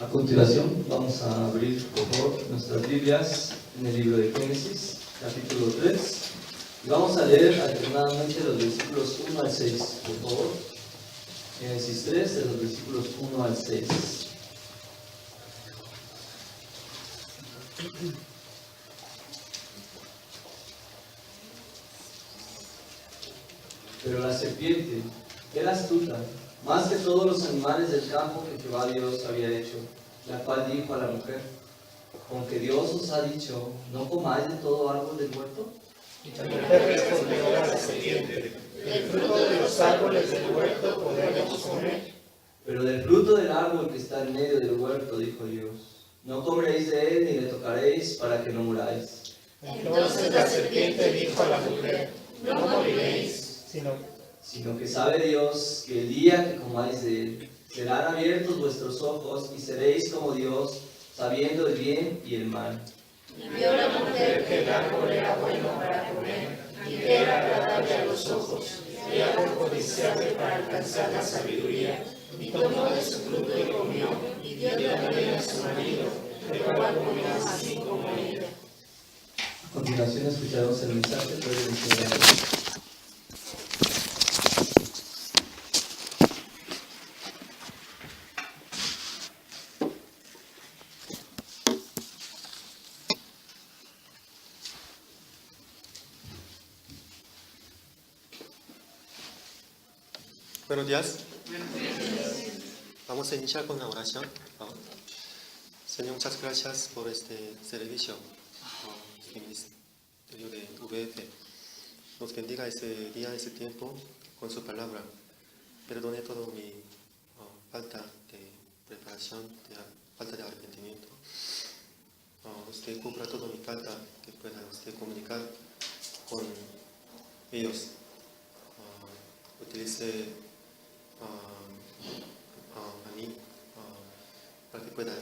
A continuación vamos a abrir, por favor, nuestras Biblias en el libro de Génesis, capítulo 3, y vamos a leer alternadamente los versículos 1 al 6, por favor. Génesis 3, de los versículos 1 al 6. Pero la serpiente era astuta, más que todos los animales del campo que Jehová Dios había hecho, la cual dijo a la mujer: ¿con que Dios os ha dicho, no comáis de todo árbol del huerto? Y la mujer respondió a la serpiente: del fruto de los árboles del huerto podemos comer. Pero del fruto del árbol que está en medio del huerto, dijo Dios, no comeréis de él ni le tocaréis, para que no muráis. Entonces la serpiente dijo a la mujer: no moriréis, sino que sabe Dios que el día que comáis de él, serán abiertos vuestros ojos y seréis como Dios, sabiendo el bien y el mal. Y vio la mujer que el árbol era bueno para comer, y que era agradable a los ojos, y árbol codiciable para alcanzar la sabiduría. Y tomó de su fruto y comió, y dio también a su marido, el cual comió así como ella. A continuación escucharemos el mensaje del Señor. Buenos días. Vamos a iniciar con la oración. Señor, muchas gracias por este servicio, este ministerio de VF. Nos bendiga este día, este tiempo con su palabra. Perdone todo mi falta de preparación, falta de arrepentimiento. Usted cubra toda mi falta, que pueda usted comunicar con ellos. Utilice a mí para que pueda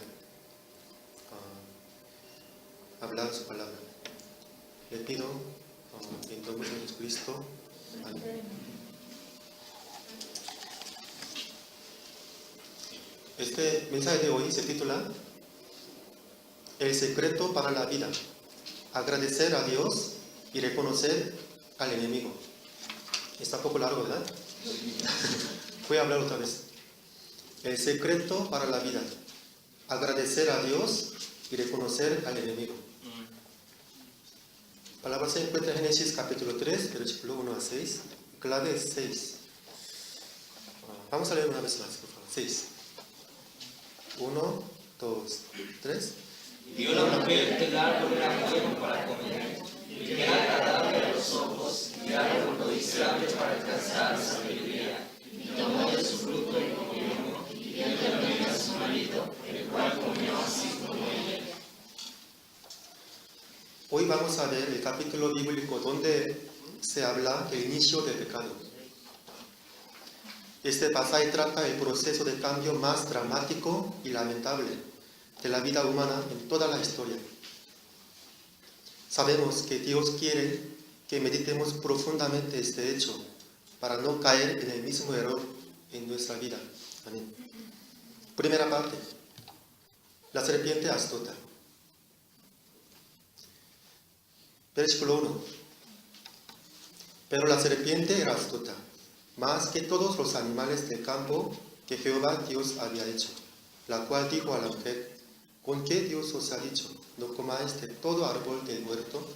hablar su palabra. Le pido en nombre de Jesucristo. Amén. Este mensaje de hoy se titula El secreto para la vida. Agradecer a Dios y reconocer al enemigo. Está un poco largo, ¿verdad? Voy a hablar otra vez. El secreto para la vida. Agradecer a Dios y reconocer al enemigo. La palabra se encuentra en Génesis capítulo 3, versículo 1 a 6. Clave es 6. Vamos a leer una vez más, por favor. 6. 1, 2, 3. Vio la mujer que el árbol era bueno para comer, y que era agradable a los ojos, y árbol codiciable para alcanzar sabiduría. Y tomó de su fruto y comió, y dio también a su marido, el cual comió así como ella. Hoy vamos a ver el capítulo bíblico donde se habla del inicio del pecado. Este pasaje trata el proceso de cambio más dramático y lamentable de la vida humana en toda la historia. Sabemos que Dios quiere que meditemos profundamente este hecho para no caer en el mismo error en nuestra vida. Amén. Primera parte. La serpiente astuta. Versículo 1. Pero la serpiente era astuta, más que todos los animales del campo que Jehová Dios había hecho, la cual dijo a la mujer: ¿con qué Dios os ha dicho, no comáis de todo árbol del huerto?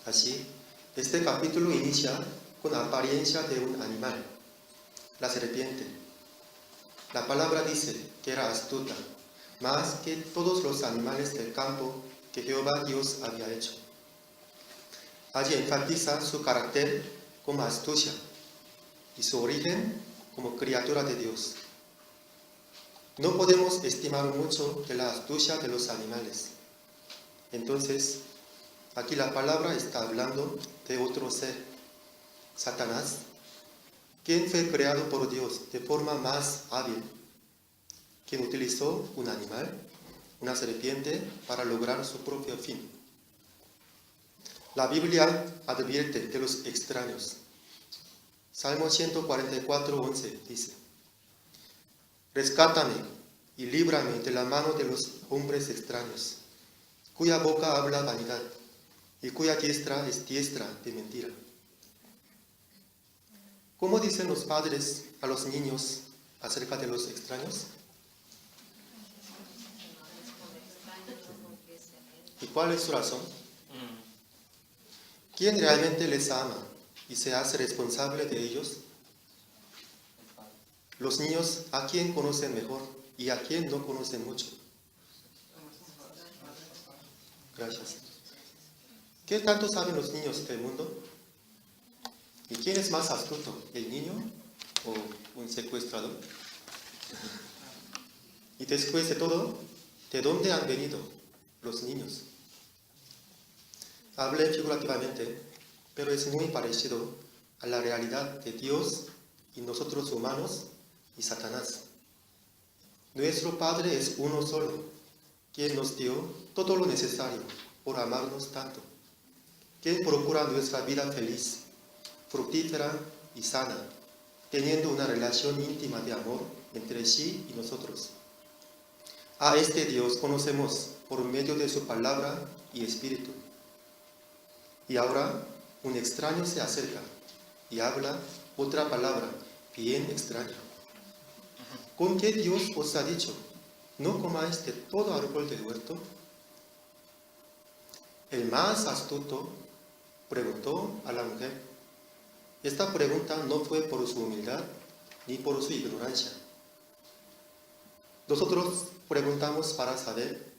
Así, este capítulo inicia con la apariencia de un animal, la serpiente. La palabra dice que era astuta, más que todos los animales del campo que Jehová Dios había hecho. Allí enfatiza su carácter como astucia y su origen como criatura de Dios. No podemos estimar mucho de la astucia de los animales. Entonces, aquí la palabra está hablando de otro ser, Satanás, quien fue creado por Dios de forma más hábil, quien utilizó un animal, una serpiente, para lograr su propio fin. La Biblia advierte de los extraños. Salmo 144:11 dice: Rescátame y líbrame de la mano de los hombres extraños, cuya boca habla vanidad y cuya diestra es diestra de mentira. ¿Cómo dicen los padres a los niños acerca de los extraños? ¿Y cuál es su razón? ¿Quién realmente les ama y se hace responsable de ellos? Los niños, ¿a quién conocen mejor y a quién no conocen mucho? Gracias. ¿Qué tanto saben los niños del mundo? ¿Y quién es más astuto, el niño o un secuestrador? Y después de todo, ¿de dónde han venido los niños? Hablé figurativamente, pero es muy parecido a la realidad de Dios y nosotros humanos y Satanás. Nuestro Padre es uno solo, quien nos dio todo lo necesario por amarnos tanto, quien procura nuestra vida feliz, fructífera y sana, teniendo una relación íntima de amor entre sí y nosotros. A este Dios conocemos por medio de su palabra y espíritu. Y ahora un extraño se acerca y habla otra palabra bien extraña. ¿Con qué Dios os ha dicho: no comáis de todo árbol del huerto? El más astuto preguntó a la mujer. Esta pregunta no fue por su humildad ni por su ignorancia. Nosotros preguntamos para saber.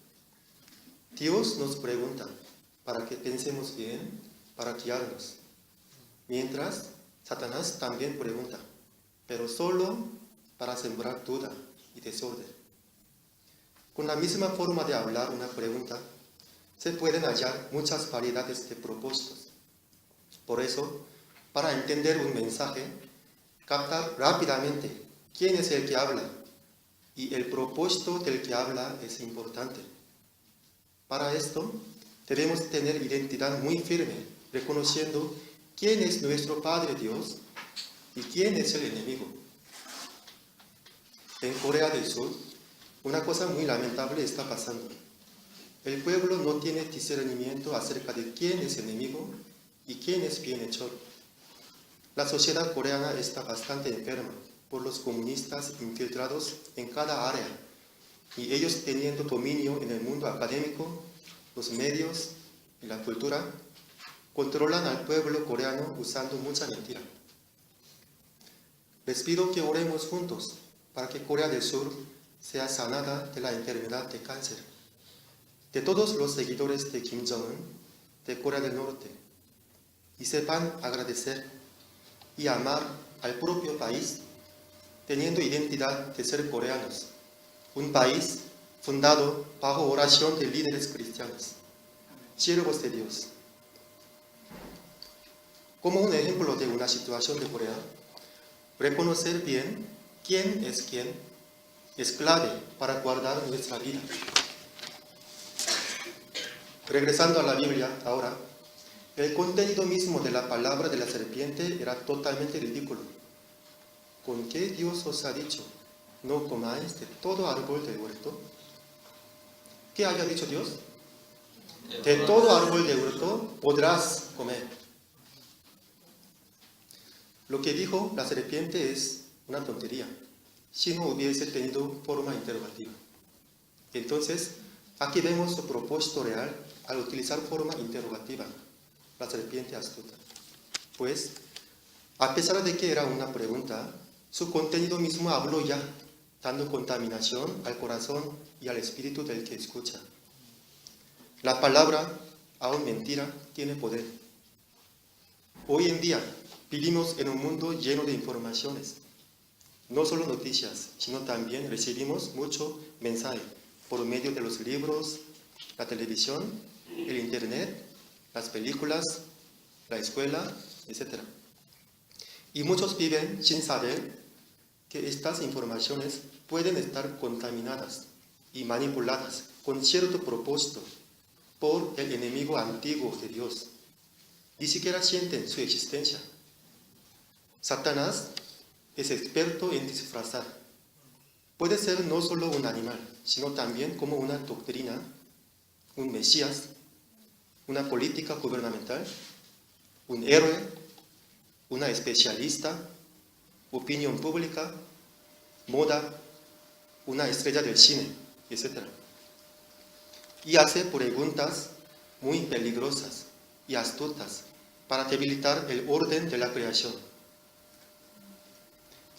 Dios nos pregunta para que pensemos bien, para guiarnos. Mientras, Satanás también pregunta, pero solo para sembrar duda y desorden. Con la misma forma de hablar una pregunta, se pueden hallar muchas variedades de propósitos. Por eso, para entender un mensaje, captar rápidamente quién es el que habla y el propósito del que habla es importante. Para esto, debemos tener identidad muy firme, reconociendo quién es nuestro Padre Dios y quién es el enemigo. En Corea del Sur, una cosa muy lamentable está pasando. El pueblo no tiene discernimiento acerca de quién es enemigo y quién es bienhechor. La sociedad coreana está bastante enferma por los comunistas infiltrados en cada área y ellos teniendo dominio en el mundo académico, los medios y la cultura, controlan al pueblo coreano usando mucha mentira. Les pido que oremos juntos para que Corea del Sur sea sanada de la enfermedad de cáncer. De todos los seguidores de Kim Jong-un, de Corea del Norte, y sepan agradecer y amar al propio país, teniendo identidad de ser coreanos, un país fundado bajo oración de líderes cristianos, siervos de Dios. Como un ejemplo de una situación de Corea, reconocer bien quién es clave para guardar nuestra vida. Regresando a la Biblia ahora, el contenido mismo de la palabra de la serpiente era totalmente ridículo. ¿Con qué Dios os ha dicho: no comáis de todo árbol del huerto? ¿Qué había dicho Dios? De todo árbol del huerto podrás comer. Lo que dijo la serpiente es una tontería, si no hubiese tenido forma interrogativa. Entonces, aquí vemos su propósito real al utilizar forma interrogativa. la serpiente astuta. Pues, a pesar de que era una pregunta, su contenido mismo habló ya, dando contaminación al corazón y al espíritu del que escucha. La palabra, aún mentira, tiene poder. Hoy en día vivimos en un mundo lleno de informaciones. No solo noticias, sino también recibimos mucho mensaje por medio de los libros, la televisión, el internet, las películas, la escuela, etc. Y muchos viven sin saber que estas informaciones pueden estar contaminadas y manipuladas con cierto propósito por el enemigo antiguo de Dios. Ni siquiera sienten su existencia. Satanás es experto en disfrazar. Puede ser no solo un animal, sino también como una doctrina, un mesías, una política gubernamental, un héroe, una especialista, opinión pública, moda, una estrella del cine, etc. Y hace preguntas muy peligrosas y astutas para debilitar el orden de la creación.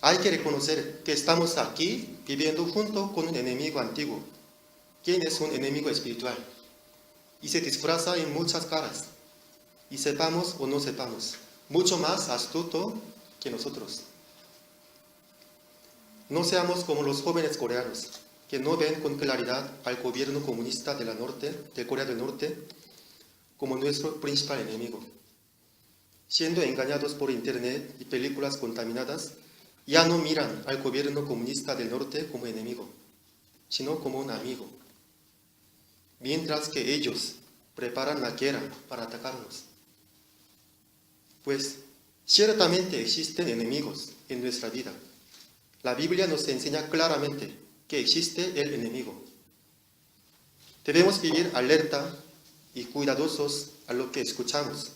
Hay que reconocer que estamos aquí viviendo junto con un enemigo antiguo, quien es un enemigo espiritual, y se disfraza en muchas caras, y sepamos o no sepamos, mucho más astuto que nosotros. No seamos como los jóvenes coreanos, que no ven con claridad al gobierno comunista de Corea del Norte como nuestro principal enemigo. Siendo engañados por internet y películas contaminadas, ya no miran al gobierno comunista del norte como enemigo, sino como un amigo. Mientras que ellos preparan la guerra para atacarnos. Pues ciertamente existen enemigos en nuestra vida. La Biblia nos enseña claramente que existe el enemigo. Debemos vivir alerta y cuidadosos a lo que escuchamos,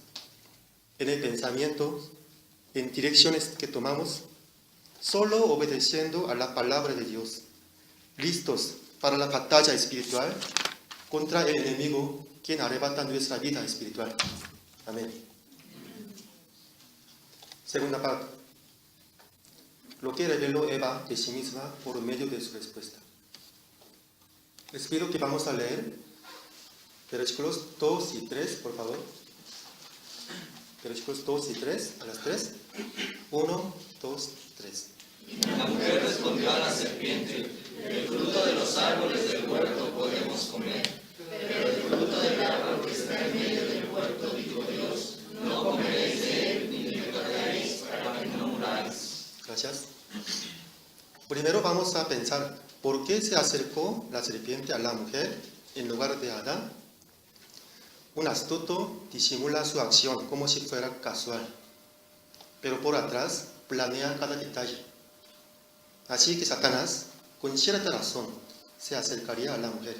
en el pensamiento, en direcciones que tomamos, solo obedeciendo a la palabra de Dios, listos para la batalla espiritual contra el enemigo quien arrebata nuestra vida espiritual. Amén. Segunda parte. Lo que reveló Eva de sí misma por medio de su respuesta. Les pido que vamos a leer versículos 2 y 3, por favor. Versículos 2 y 3, a las 3. 1, 2, 3. La mujer respondió a la serpiente: del fruto de los árboles del huerto podemos comer, pero del fruto del árbol que está en medio del huerto, dijo Dios, no comeréis de él ni le tocaréis para que no muráis. Gracias. Primero vamos a pensar, ¿por qué se acercó la serpiente a la mujer en lugar de Adán? Un astuto disimula su acción como si fuera casual, pero por atrás planea cada detalle. Así que Satanás, con cierta razón, se acercaría a la mujer.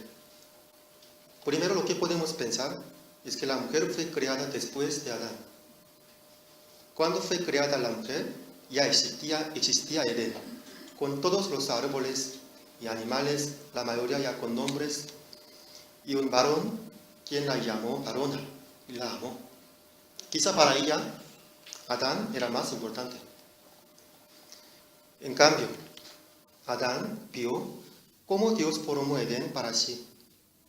Primero lo que podemos pensar es que la mujer fue creada después de Adán. Cuando fue creada la mujer, ya existía Edén, con todos los árboles y animales, la mayoría ya con nombres, y un varón, quien la llamó varona y la amó. Quizá para ella, Adán era más importante. En cambio, Adán vio cómo Dios formó Edén para sí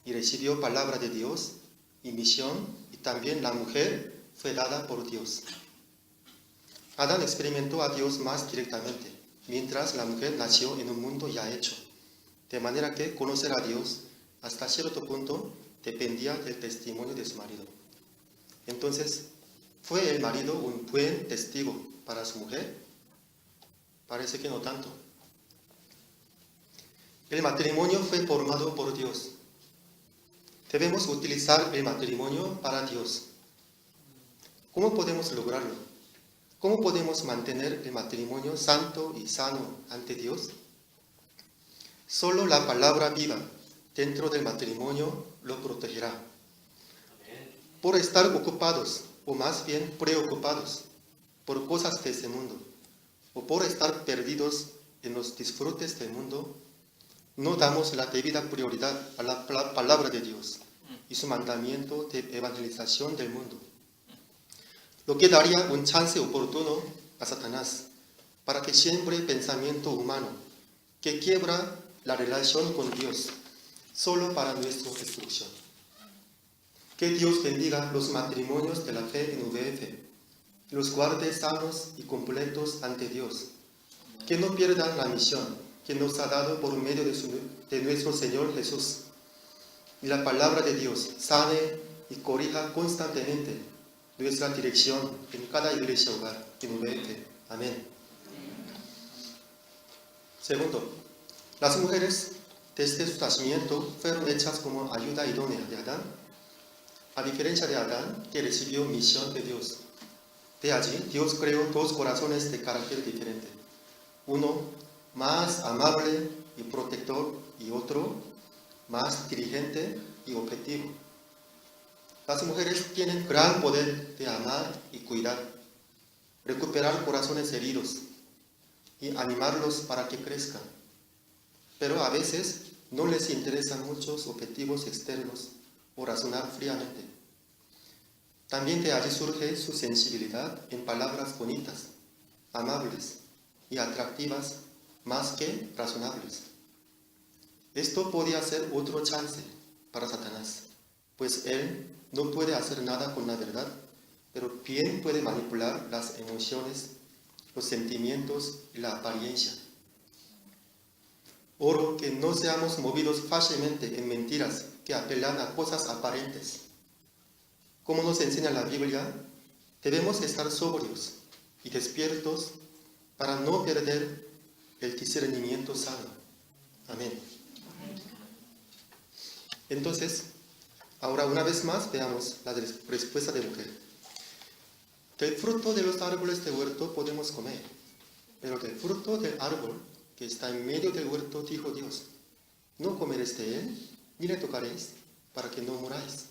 y recibió palabra de Dios y misión, y también la mujer fue dada por Dios. Adán experimentó a Dios más directamente, mientras la mujer nació en un mundo ya hecho, de manera que conocer a Dios hasta cierto punto dependía del testimonio de su marido. Entonces, ¿fue el marido un buen testigo para su mujer? Parece que no tanto. El matrimonio fue formado por Dios. Debemos utilizar el matrimonio para Dios. ¿Cómo podemos lograrlo? ¿Cómo podemos mantener el matrimonio santo y sano ante Dios? Solo la palabra viva dentro del matrimonio lo protegerá. Por estar ocupados, o más bien preocupados, por cosas de este mundo, o por estar perdidos en los disfrutes del mundo, no damos la debida prioridad a la palabra de Dios y su mandamiento de evangelización del mundo. lo que daría un chance oportuno a Satanás para que siembre pensamiento humano que quiebra la relación con Dios solo para nuestra destrucción. Que Dios bendiga los matrimonios de la fe en VF, los guarde sanos y completos ante Dios, que no pierdan la misión que nos ha dado por medio de nuestro Señor Jesús. Y la palabra de Dios sane y corrija constantemente nuestra dirección en cada iglesia hogar en VF. Amén. Segundo, las mujeres desde su nacimiento fueron hechas como ayuda idónea de Adán, a diferencia de Adán, que recibió misión de Dios. De allí, Dios creó dos corazones de carácter diferente. Uno más amable y protector y otro más diligente y objetivo. Las mujeres tienen gran poder de amar y cuidar, recuperar corazones heridos y animarlos para que crezcan. Pero a veces no les interesan muchos objetivos externos o razonar fríamente. También de allí surge su sensibilidad en palabras bonitas, amables y atractivas más que razonables. Esto podía ser otro chance para Satanás, pues él no puede hacer nada con la verdad, pero bien puede manipular las emociones, los sentimientos y la apariencia. Oro que no seamos movidos fácilmente en mentiras que apelan a cosas aparentes. Como nos enseña la Biblia, debemos estar sobrios y despiertos para no perder el discernimiento sano. Amén. Entonces, ahora una vez más veamos la respuesta de mujer. Del fruto de los árboles del huerto podemos comer, pero del fruto del árbol que está en medio del huerto dijo Dios, no comeréis de él, ni le tocaréis, para que no muráis.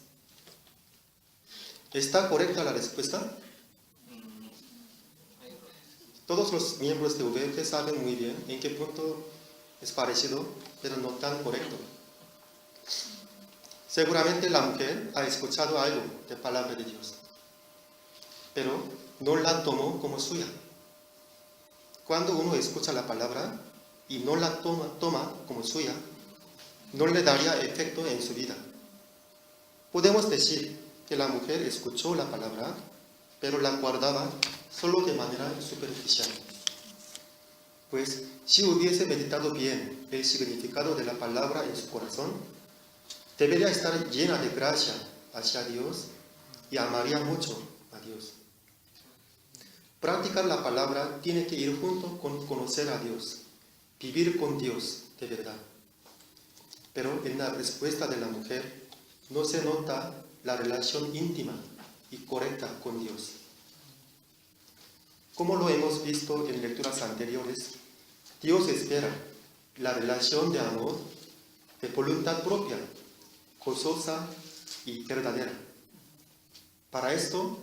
¿Está correcta la respuesta? Todos los miembros de VF saben muy bien en qué punto es parecido, pero no tan correcto. Seguramente la mujer ha escuchado algo de palabra de Dios, pero no la tomó como suya. Cuando uno escucha la palabra y no la toma como suya, no le daría efecto en su vida. Podemos decir que la mujer escuchó la palabra, pero la guardaba solo de manera superficial. Pues si hubiese meditado bien el significado de la palabra en su corazón, debería estar llena de gracia hacia Dios y amaría mucho a Dios. Practicar la palabra tiene que ir junto con conocer a Dios, vivir con Dios de verdad. Pero en la respuesta de la mujer no se nota la relación íntima y correcta con Dios. Como lo hemos visto en lecturas anteriores, Dios espera la relación de amor, de voluntad propia, gozosa y verdadera. Para esto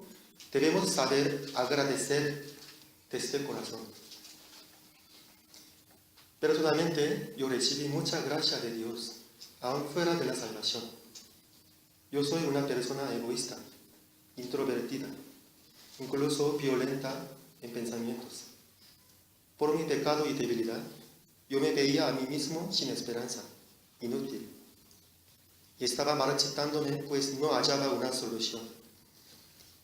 debemos saber agradecer desde el corazón. Personalmente, yo recibí mucha gracia de Dios, aún fuera de la salvación. Yo soy una persona egoísta, introvertida, incluso violenta en pensamientos. Por mi pecado y debilidad, yo me veía a mí mismo sin esperanza, inútil. Y estaba marchitándome, pues no hallaba una solución.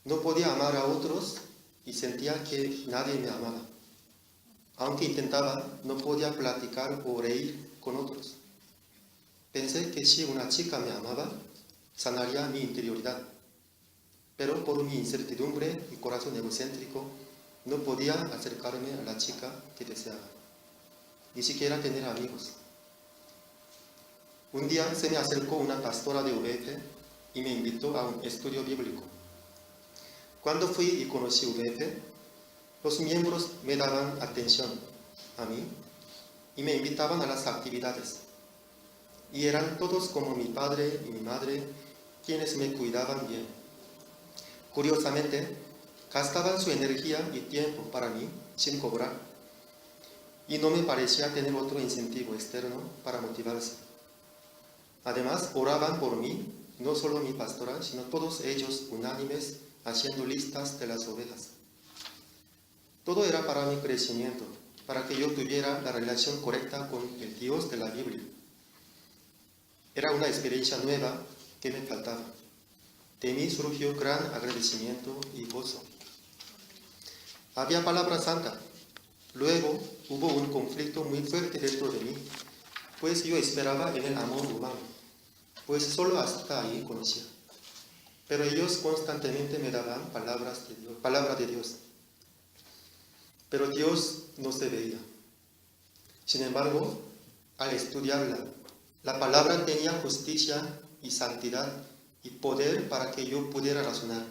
No podía amar a otros y sentía que nadie me amaba. Aunque intentaba, no podía platicar o reír con otros. Pensé que si una chica me amaba, sanaría mi interioridad. Pero por mi incertidumbre y corazón egocéntrico, no podía acercarme a la chica que deseaba, ni siquiera tener amigos. Un día se me acercó una pastora de VF y me invitó a un estudio bíblico. Cuando fui y conocí VF, los miembros me daban atención a mí y me invitaban a las actividades. Y eran todos como mi padre y mi madre, quienes me cuidaban bien. Curiosamente, gastaban su energía y tiempo para mí sin cobrar, y no me parecía tener otro incentivo externo para motivarse. Además, oraban por mí, no solo mi pastora, sino todos ellos unánimes haciendo listas de las ovejas. Todo era para mi crecimiento, para que yo tuviera la relación correcta con el Dios de la Biblia. Era una experiencia nueva que me faltaba. De mí surgió gran agradecimiento y gozo. Había palabra santa. Luego hubo un conflicto muy fuerte dentro de mí, pues yo esperaba en el amor humano, pues solo hasta ahí conocía. Pero ellos constantemente me daban palabra de Dios. Pero Dios no se veía. Sin embargo, al estudiarla, la palabra tenía justicia y santidad y poder para que yo pudiera razonar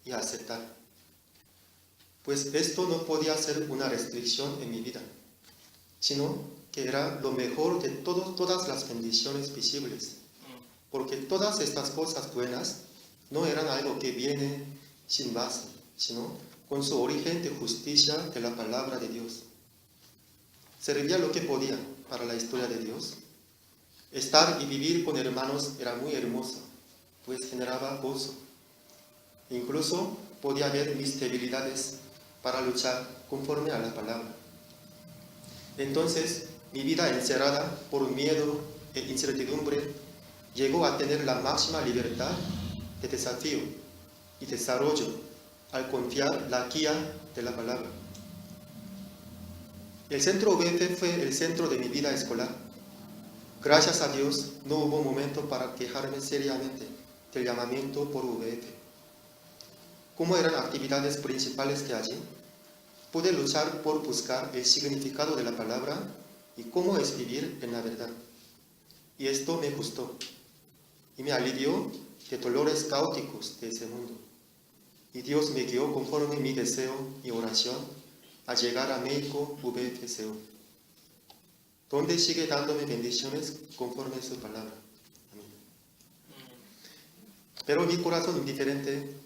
y aceptar. Pues esto no podía ser una restricción en mi vida, sino que era lo mejor de todas las bendiciones visibles, porque todas estas cosas buenas no eran algo que viene sin base, sino con su origen de justicia de la palabra de Dios. Servía lo que podía para la historia de Dios. Estar y vivir con hermanos era muy hermoso, pues generaba gozo. Incluso podía ver mis debilidades para luchar conforme a la palabra. Entonces, mi vida encerrada por miedo e incertidumbre llegó a tener la máxima libertad de desafío y desarrollo al confiar la guía de la palabra. El centro UVF fue el centro de mi vida escolar. Gracias a Dios no hubo momento para quejarme seriamente del llamamiento por UVF. Como eran actividades principales que allí, pude luchar por buscar el significado de la palabra y cómo es vivir en la verdad. Y esto me gustó y me alivió de dolores caóticos de ese mundo. Y Dios me guió conforme mi deseo y oración a llegar a México VFCO, donde sigue dándome bendiciones conforme a su palabra. Amén. Pero mi corazón indiferente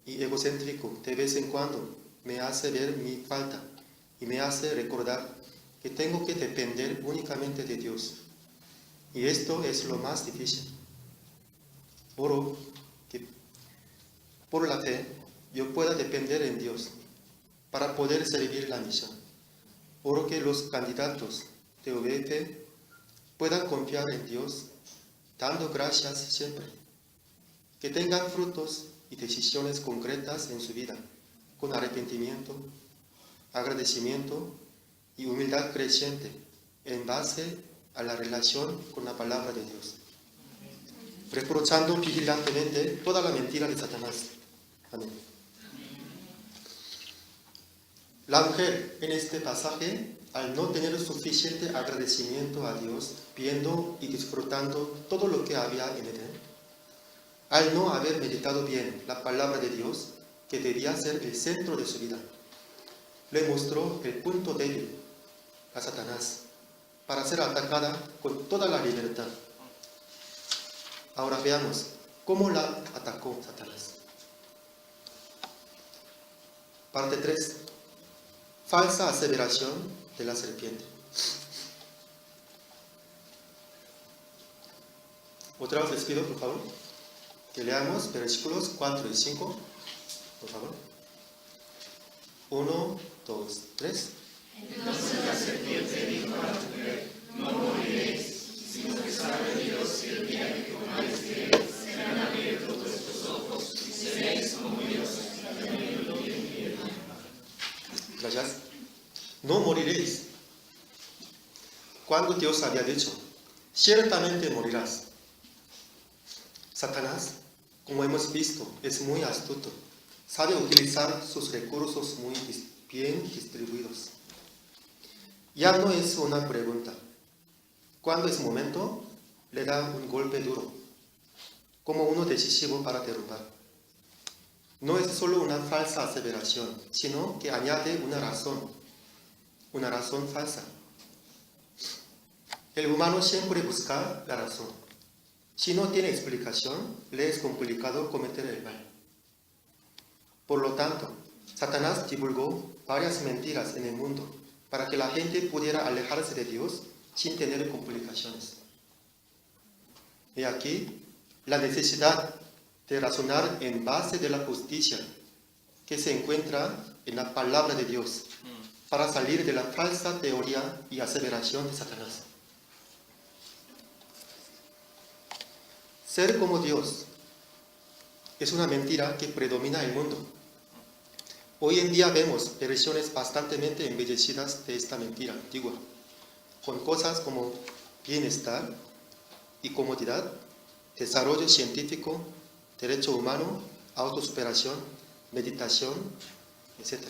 y egocéntrico de vez en cuando me hace ver mi falta y me hace recordar que tengo que depender únicamente de Dios. Y esto es lo más difícil. Oro que por la fe yo pueda depender en Dios para poder servir la misión. Oro que los candidatos de UVF puedan confiar en Dios, dando gracias siempre. Que tengan frutos y decisiones concretas en su vida, con arrepentimiento, agradecimiento y humildad creciente en base a la relación con la palabra de Dios, reprochando vigilantemente toda la mentira de Satanás. Amén. La mujer en este pasaje, al no tener suficiente agradecimiento a Dios, viendo y disfrutando todo lo que había en Edén, al no haber meditado bien la palabra de Dios, que debía ser el centro de su vida, le mostró el punto débil a Satanás para ser atacada con toda la libertad. Ahora veamos cómo la atacó Satanás. Parte 3. Falsa aseveración de la serpiente. Otra vez les pido, por favor, que leamos versículos 4 y 5. Por favor. 1, 2, 3. Entonces la serpiente dijo a la mujer: no moriréis, sino que sabe Dios que el día que comáis de él serán abiertos vuestros ojos y seréis como Dios, sabiendo bien y el mal. Gracias. No moriréis. Cuando Dios había dicho, ciertamente morirás. Satanás, como hemos visto, es muy astuto. Sabe utilizar sus recursos muy bien distribuidos. Ya no es una pregunta. Cuando es momento, le da un golpe duro, como uno decisivo para derrubar. No es solo una falsa aseveración, sino que añade una razón falsa. El humano siempre busca la razón. Si no tiene explicación, le es complicado cometer el mal. Por lo tanto, Satanás divulgó varias mentiras en el mundo para que la gente pudiera alejarse de Dios sin tener complicaciones. Y aquí la necesidad de razonar en base de la justicia que se encuentra en la palabra de Dios para salir de la falsa teoría y aseveración de Satanás. Ser como Dios es una mentira que predomina el mundo. Hoy en día vemos versiones bastante embellecidas de esta mentira antigua, con cosas como bienestar y comodidad, desarrollo científico, derecho humano, autosuperación, meditación, etc.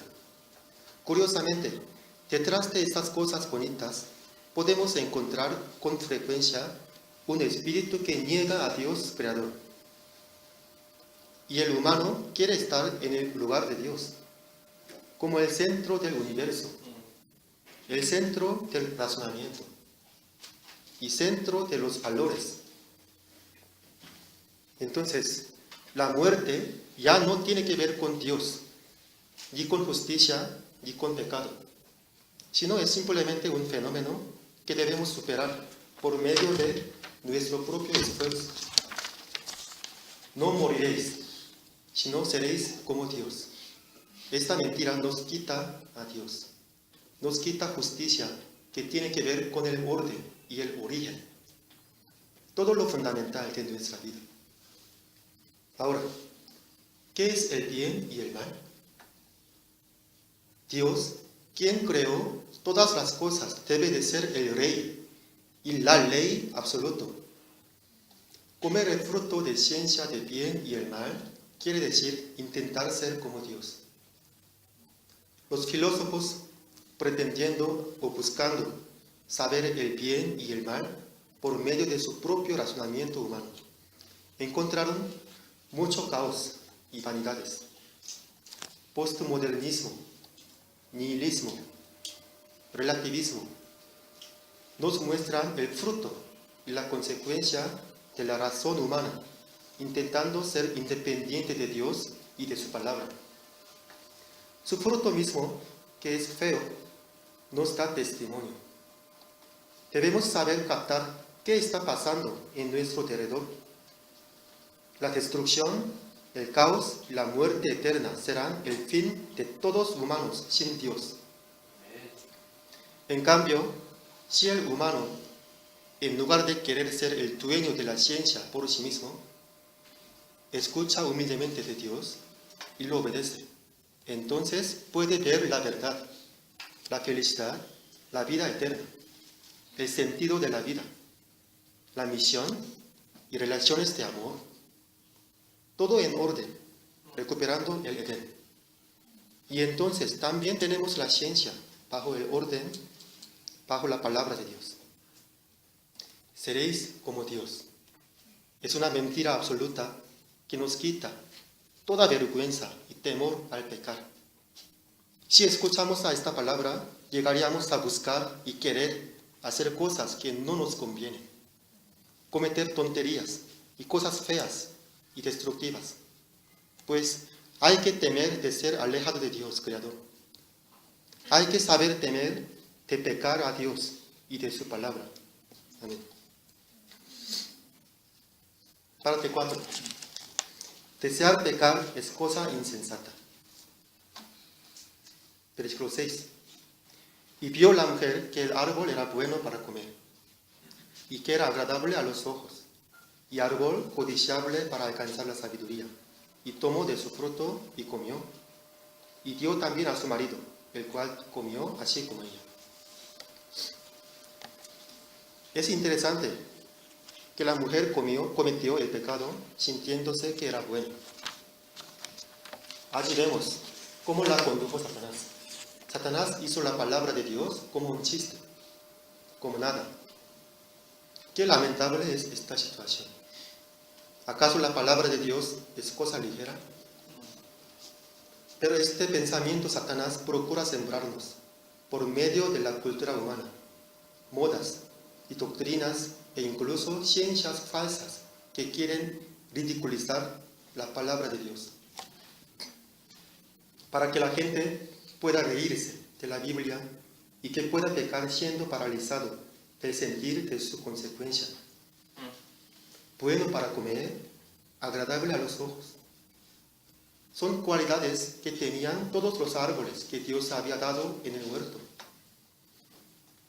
Curiosamente, detrás de estas cosas bonitas podemos encontrar con frecuencia un espíritu que niega a Dios creador. Y el humano quiere estar en el lugar de Dios, como el centro del universo, el centro del razonamiento y centro de los valores. Entonces, la muerte ya no tiene que ver con Dios, ni con justicia, ni con pecado, sino es simplemente un fenómeno que debemos superar por medio de nuestro propio esfuerzo. No moriréis, sino seréis como Dios. Esta mentira nos quita a Dios, nos quita justicia que tiene que ver con el orden y el origen, todo lo fundamental de nuestra vida. Ahora, ¿qué es el bien y el mal? Dios, quien creó todas las cosas, debe de ser el rey y la ley absoluto. Comer el fruto de ciencia del bien y el mal quiere decir intentar ser como Dios. Los filósofos, pretendiendo o buscando saber el bien y el mal por medio de su propio razonamiento humano, encontraron mucho caos y vanidades. Postmodernismo, nihilismo, relativismo nos muestran el fruto y la consecuencia de la razón humana, intentando ser independiente de Dios y de su palabra. Su fruto mismo, que es feo, nos da testimonio. Debemos saber captar qué está pasando en nuestro alrededor. La destrucción, el caos y la muerte eterna serán el fin de todos humanos sin Dios. En cambio, si el humano, en lugar de querer ser el dueño de la ciencia por sí mismo, escucha humildemente de Dios y lo obedece, entonces puede ver la verdad, la felicidad, la vida eterna, el sentido de la vida, la misión y relaciones de amor, todo en orden, recuperando el Edén. Y entonces también tenemos la ciencia bajo el orden, bajo la palabra de Dios. Seréis como Dios. Es una mentira absoluta que nos quita toda vergüenza y temor al pecar. Si escuchamos a esta palabra, llegaríamos a buscar y querer hacer cosas que no nos convienen, cometer tonterías y cosas feas y destructivas, pues hay que temer de ser alejado de Dios, Creador. Hay que saber temer de pecar a Dios y de su palabra. Amén. Parte 4. Desear pecar es cosa insensata. Versículo 6. Y vio la mujer que el árbol era bueno para comer, y que era agradable a los ojos, y árbol codiciable para alcanzar la sabiduría. Y tomó de su fruto y comió, y dio también a su marido, el cual comió así como ella. Es interesante que la mujer cometió el pecado sintiéndose que era bueno. Allí vemos cómo la condujo Satanás. Satanás hizo la palabra de Dios como un chiste, como nada. Qué lamentable es esta situación. ¿Acaso la palabra de Dios es cosa ligera? Pero este pensamiento Satanás procura sembrarnos por medio de la cultura humana, modas y doctrinas e incluso ciencias falsas que quieren ridiculizar la palabra de Dios, para que la gente pueda reírse de la Biblia y que pueda pecar siendo paralizado del sentir de su consecuencia. Bueno para comer, agradable a los ojos. Son cualidades que tenían todos los árboles que Dios había dado en el huerto.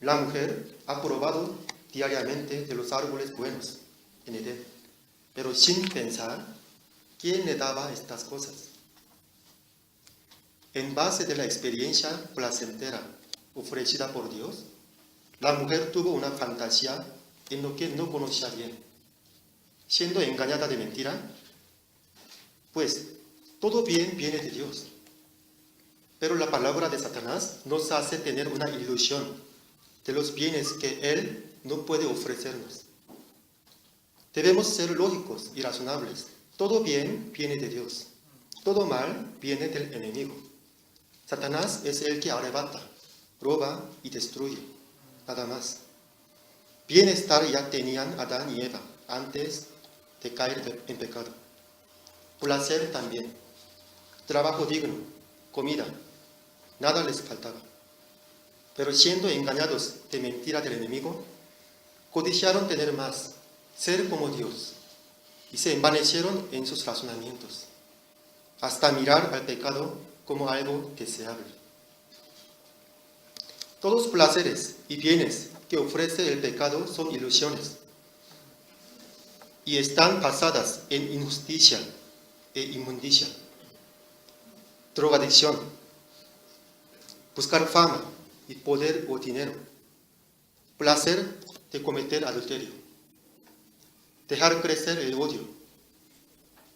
La mujer ha probado diariamente de los árboles buenos en Edén, pero sin pensar quién le daba estas cosas. En base de la experiencia placentera ofrecida por Dios, la mujer tuvo una fantasía en lo que no conocía bien. Siendo engañada de mentira, pues todo bien viene de Dios. Pero la palabra de Satanás nos hace tener una ilusión de los bienes que Él no puede ofrecernos. Debemos ser lógicos y razonables. Todo bien viene de Dios. Todo mal viene del enemigo. Satanás es el que arrebata, roba y destruye. Nada más. Bienestar ya tenían Adán y Eva antes de caer en pecado. Placer también. Trabajo digno, comida. Nada les faltaba. Pero siendo engañados de mentira del enemigo, codiciaron tener más, ser como Dios, y se envanecieron en sus razonamientos, hasta mirar al pecado como algo deseable. Todos los placeres y bienes que ofrece el pecado son ilusiones, y están basadas en injusticia e inmundicia, drogadicción, buscar fama y poder o dinero, placer de cometer adulterio, dejar crecer el odio,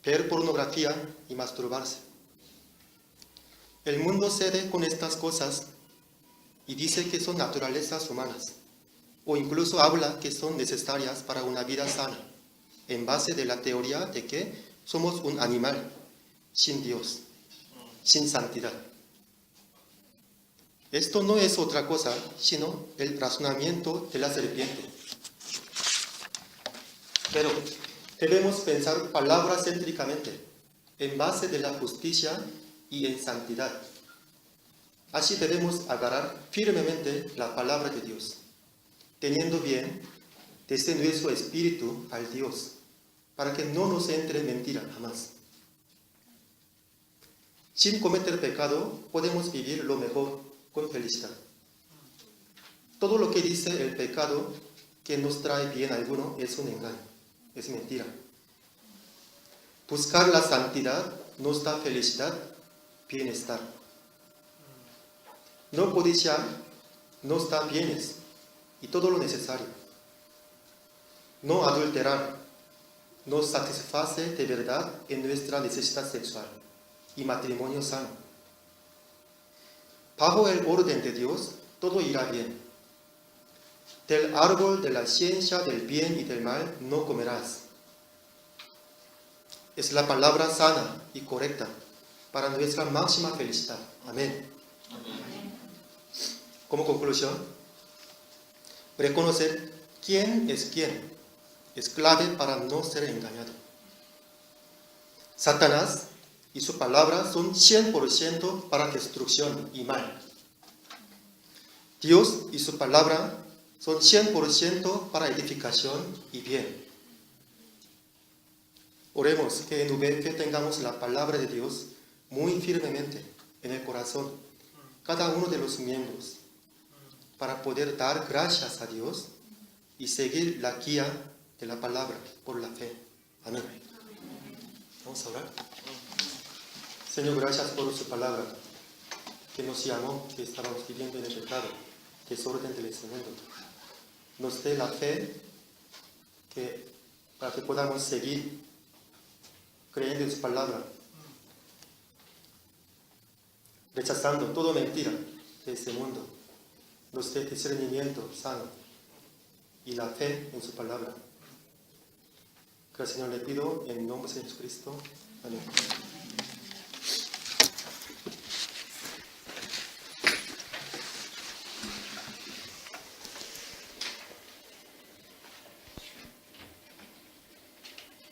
ver pornografía y masturbarse. El mundo cede con estas cosas y dice que son naturalezas humanas, o incluso habla que son necesarias para una vida sana, en base de la teoría de que somos un animal sin Dios, sin santidad. Esto no es otra cosa sino el razonamiento de la serpiente. Pero debemos pensar palabra-céntricamente, en base de la justicia y en santidad. Así debemos agarrar firmemente la palabra de Dios, teniendo bien desde nuestro espíritu al Dios, para que no nos entre mentira jamás. Sin cometer pecado podemos vivir lo mejor con felicidad. Todo lo que dice el pecado que nos trae bien alguno es un engaño, es mentira. Buscar la santidad nos da felicidad, bienestar. No codiciar nos da bienes y todo lo necesario. No adulterar nos satisface de verdad en nuestra necesidad sexual y matrimonio sano. Bajo el orden de Dios, todo irá bien. Del árbol de la ciencia del bien y del mal no comerás. Es la palabra sana y correcta para nuestra máxima felicidad. Amén. Como conclusión, reconocer quién es clave para no ser engañado. Satanás y su palabra son 100% para destrucción y mal. Dios y su palabra son 100% para edificación y bien. Oremos que en VF tengamos la palabra de Dios muy firmemente en el corazón, cada uno de los miembros, para poder dar gracias a Dios y seguir la guía de la palabra por la fe. Amén. Vamos a orar. Señor, gracias por su palabra, que nos llamó, que estábamos viviendo en el pecado, desorden del mundo. Nos dé la fe para que podamos seguir creyendo en su palabra, rechazando toda mentira de este mundo. Nos dé discernimiento sano y la fe en su palabra. Gracias, Señor, le pido en nombre de Jesucristo. Amén.